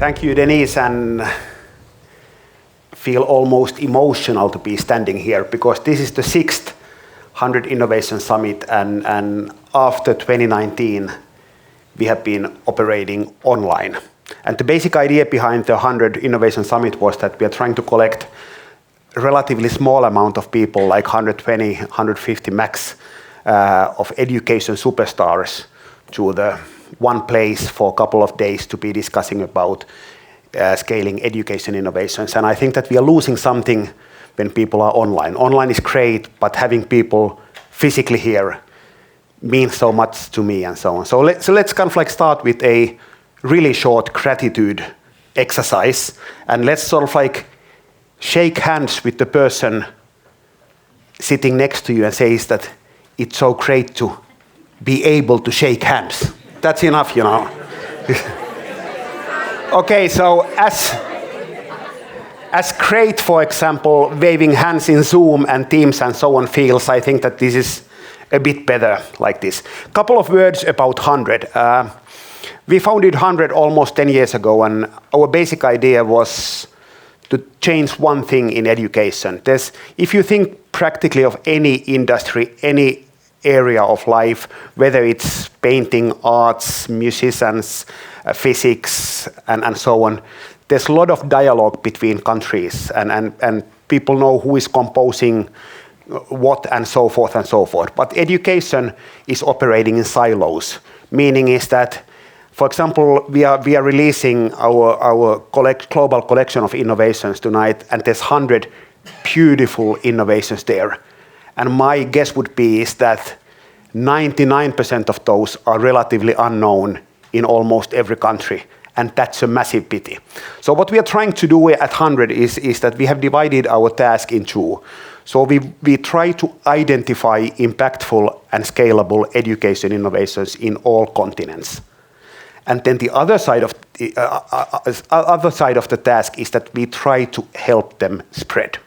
Thank you, Denise, and feel almost emotional to be standing here because this is the 6th HundrED Innovation Summit, and after 2019, we have been operating online. And the basic idea behind the HundrED Innovation Summit was that we are trying to collect a relatively small amount of people, like 120, 150 max, of education superstars to the one place for a couple of days to be discussing about scaling education innovations. And I think that we are losing something when people are online. Online is great, but having people physically here means so much to me and so on. So let's kind of like start with a really short gratitude exercise, and let's sort of like shake hands with the person sitting next to you and says that it's so great to be able to shake hands. That's enough, you know. Okay, so as great, for example, waving hands in Zoom and Teams and so on feels, I think that this is a bit better like this. Couple of words about HundrED. We founded HundrED almost 10 years ago, and our basic idea was to change one thing in education. If you think practically of any industry, any area of life, whether it's painting, arts, musicians, physics, and so on, there's a lot of dialogue between countries, and people know who is composing what and so forth and so forth. But education is operating in silos, meaning is that, for example, we are releasing our global collection of innovations tonight, and there's 100 beautiful innovations there. And my guess would be is that 99% of those are relatively unknown in almost every country, and that's a massive pity. So what we are trying to do at HundrED is that we have divided our task in two. So we try to identify impactful and scalable education innovations in all continents. And then the other side of the task is that we try to help them spread.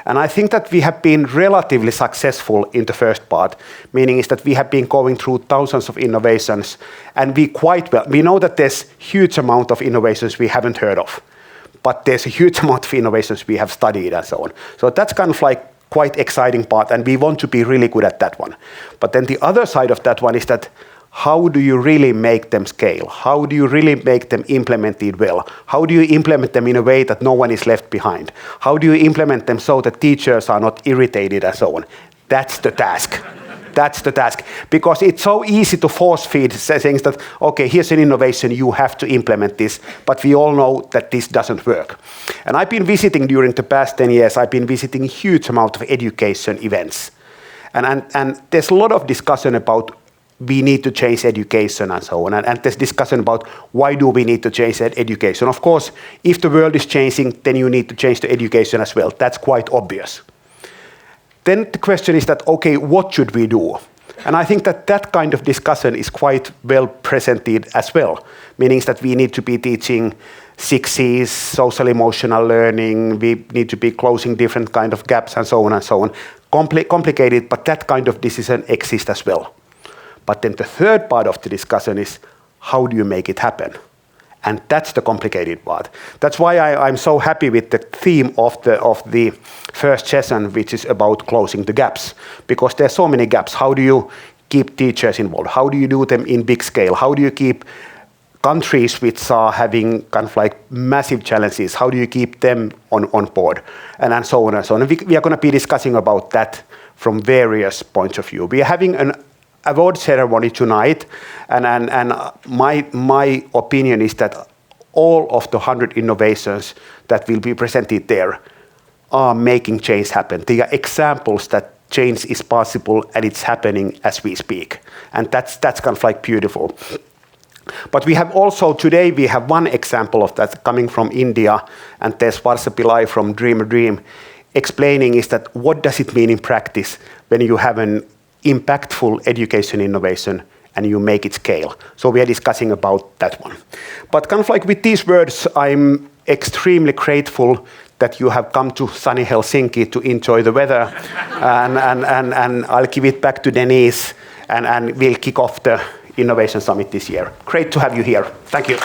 And I think that we have been relatively successful in the first part, meaning is that we have been going through thousands of innovations, and we know that there's huge amount of innovations we haven't heard of, but there's a huge amount of innovations we have studied and so on. So that's kind of like quite exciting part, and we want to be really good at that one. But then the other side of that one is that how do you really make them scale? How do you really make them implemented well? How do you implement them in a way that no one is left behind? How do you implement them so that teachers are not irritated and so on? That's the task. That's the task. Because it's so easy to force feed things that, okay, here's an innovation, you have to implement this, but we all know that this doesn't work. And I've been visiting during the past 10 years, I've been visiting a huge amount of education events. And there's a lot of discussion about we need to change education and so on. And there's discussion about why do we need to change education. Of course, if the world is changing, then you need to change the education as well. That's quite obvious. Then the question is that, okay, what should we do? And I think that kind of discussion is quite well presented as well, meaning that we need to be teaching 6 C's, social emotional learning, we need to be closing different kind of gaps and so on and so on. Complicated, but that kind of decision exists as well. But then the third part of the discussion is how do you make it happen? And that's the complicated part. That's why I'm so happy with the theme of the first session, which is about closing the gaps. Because there's so many gaps. How do you keep teachers involved? How do you do them in big scale? How do you keep countries which are having kind of like massive challenges? How do you keep them on board? And so on and so on. And we are going to be discussing about that from various points of view. We are having an award ceremony tonight, and my opinion is that all of the 100 innovations that will be presented there are making change happen. They are examples that change is possible and it's happening as we speak. And that's kind of like beautiful. But we have also, today we have one example of that coming from India, and there's Varsha Pillai from Dream a Dream explaining is that what does it mean in practice when you have an impactful education innovation and you make it scale. So we are discussing about that one. But kind of like with these words, I'm extremely grateful that you have come to sunny Helsinki to enjoy the weather. and I'll give it back to Denise, and we'll kick off the Innovation Summit this year. Great to have you here. Thank you.